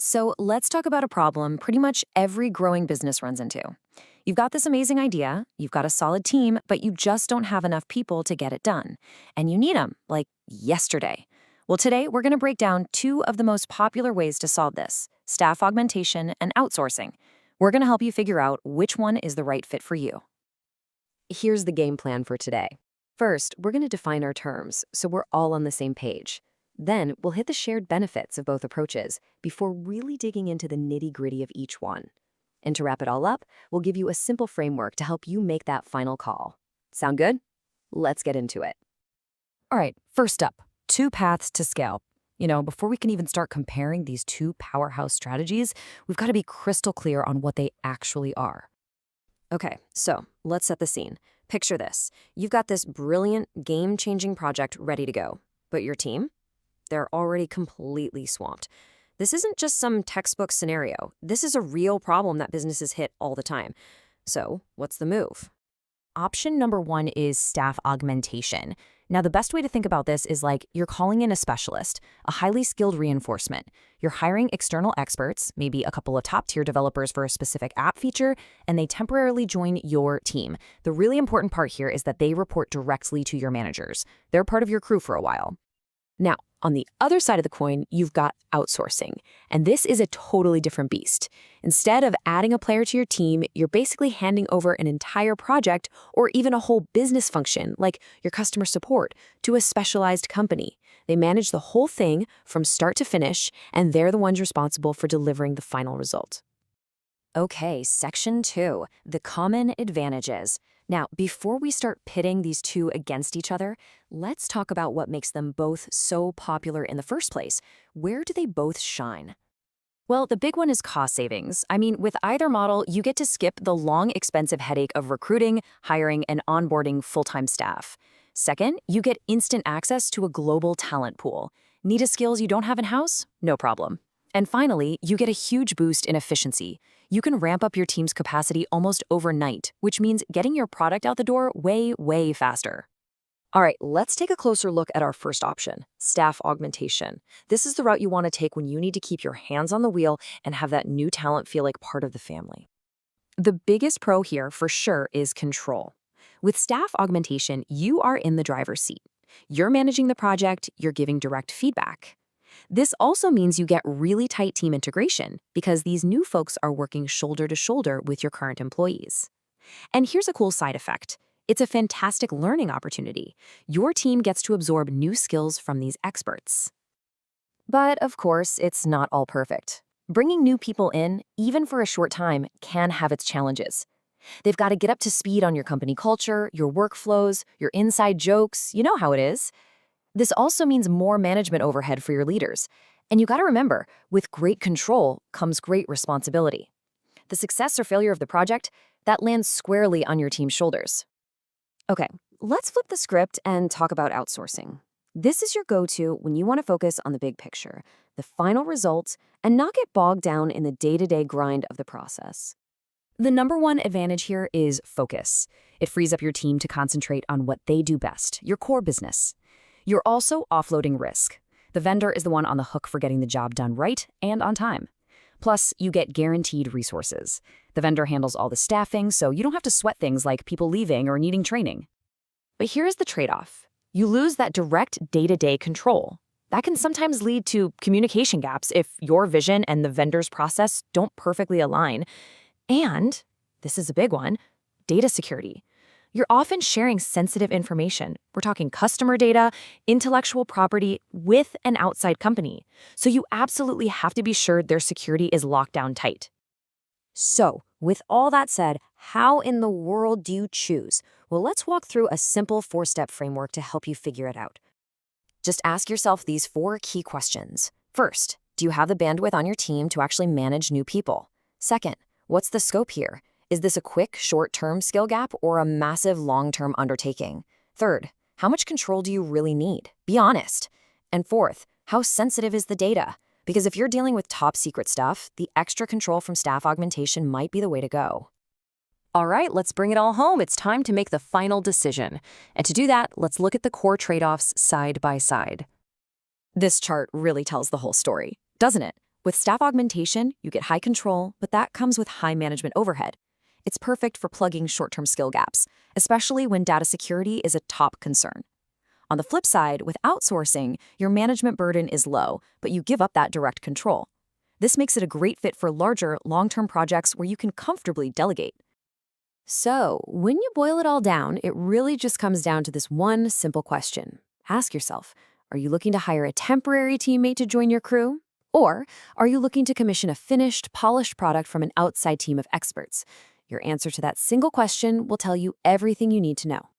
So let's talk about a problem pretty much every growing business runs into. You've got this amazing idea, you've got a solid team, but you just don't have enough people to get it done. And you need them, like yesterday. Well, today we're going to break down two of the most popular ways to solve this: staff augmentation and outsourcing. We're going to help you figure out which one is the right fit for you. Here's the game plan for today. First, we're going to define our terms so we're all on the same page. Then, we'll hit the shared benefits of both approaches before really digging into the nitty-gritty of each one. And to wrap it all up, we'll give you a simple framework to help you make that final call. Sound good? Let's get into it. All right, first up, two paths to scale. Before we can even start comparing these two powerhouse strategies, we've got to be crystal clear on what they actually are. Okay, so let's set the scene. Picture this. You've got this brilliant, game-changing project ready to go. But your team? They're already completely swamped. This isn't just some textbook scenario. This is a real problem that businesses hit all the time. So, what's the move? Option number one is staff augmentation. Now, the best way to think about this is like you're calling in a specialist, a highly skilled reinforcement. You're hiring external experts, maybe a couple of top-tier developers for a specific app feature, and they temporarily join your team. The really important part here is that they report directly to your managers. They're part of your crew for a while. Now, on the other side of the coin, you've got outsourcing, and this is a totally different beast. Instead of adding a player to your team, you're basically handing over an entire project or even a whole business function, like your customer support, to a specialized company. They manage the whole thing from start to finish, and they're the ones responsible for delivering the final result. Okay, section 2, the common advantages. Now, before we start pitting these two against each other, let's talk about what makes them both so popular in the first place. Where do they both shine? Well, the big one is cost savings. With either model, you get to skip the long, expensive headache of recruiting, hiring, and onboarding full-time staff. Second, you get instant access to a global talent pool. Need a skills you don't have in-house? No problem. And finally, you get a huge boost in efficiency. You can ramp up your team's capacity almost overnight, which means getting your product out the door way, way faster. All right, let's take a closer look at our first option, staff augmentation. This is the route you want to take when you need to keep your hands on the wheel and have that new talent feel like part of the family. The biggest pro here, for sure, is control. With staff augmentation, you are in the driver's seat. You're managing the project, you're giving direct feedback. This also means you get really tight team integration because these new folks are working shoulder to shoulder with your current employees. And here's a cool side effect. It's a fantastic learning opportunity. Your team gets to absorb new skills from these experts. But of course, it's not all perfect. Bringing new people in, even for a short time, can have its challenges. They've got to get up to speed on your company culture, your workflows, your inside jokes. You know how it is. This also means more management overhead for your leaders. And you got to remember, with great control comes great responsibility. The success or failure of the project, that lands squarely on your team's shoulders. Okay, let's flip the script and talk about outsourcing. This is your go-to when you want to focus on the big picture, the final result, and not get bogged down in the day-to-day grind of the process. The number one advantage here is focus. It frees up your team to concentrate on what they do best, your core business. You're also offloading risk. The vendor is the one on the hook for getting the job done right and on time. Plus, you get guaranteed resources. The vendor handles all the staffing, so you don't have to sweat things like people leaving or needing training. But here's the trade-off. You lose that direct day-to-day control. That can sometimes lead to communication gaps if your vision and the vendor's process don't perfectly align. And, this is a big one, data security. You're often sharing sensitive information. We're talking customer data, intellectual property with an outside company. So you absolutely have to be sure their security is locked down tight. So, with all that said, how in the world do you choose? Well, let's walk through a simple 4-step framework to help you figure it out. Just ask yourself these 4 key questions. First, do you have the bandwidth on your team to actually manage new people? Second, what's the scope here? Is this a quick, short-term skill gap or a massive long-term undertaking? Third, how much control do you really need? Be honest. And fourth, how sensitive is the data? Because if you're dealing with top-secret stuff, the extra control from staff augmentation might be the way to go. All right, let's bring it all home. It's time to make the final decision. And to do that, let's look at the core trade-offs side by side. This chart really tells the whole story, doesn't it? With staff augmentation, you get high control, but that comes with high management overhead. It's perfect for plugging short-term skill gaps, especially when data security is a top concern. On the flip side, with outsourcing, your management burden is low, but you give up that direct control. This makes it a great fit for larger, long-term projects where you can comfortably delegate. So, when you boil it all down, it really just comes down to this one simple question. Ask yourself, are you looking to hire a temporary teammate to join your crew? Or are you looking to commission a finished, polished product from an outside team of experts? Your answer to that single question will tell you everything you need to know.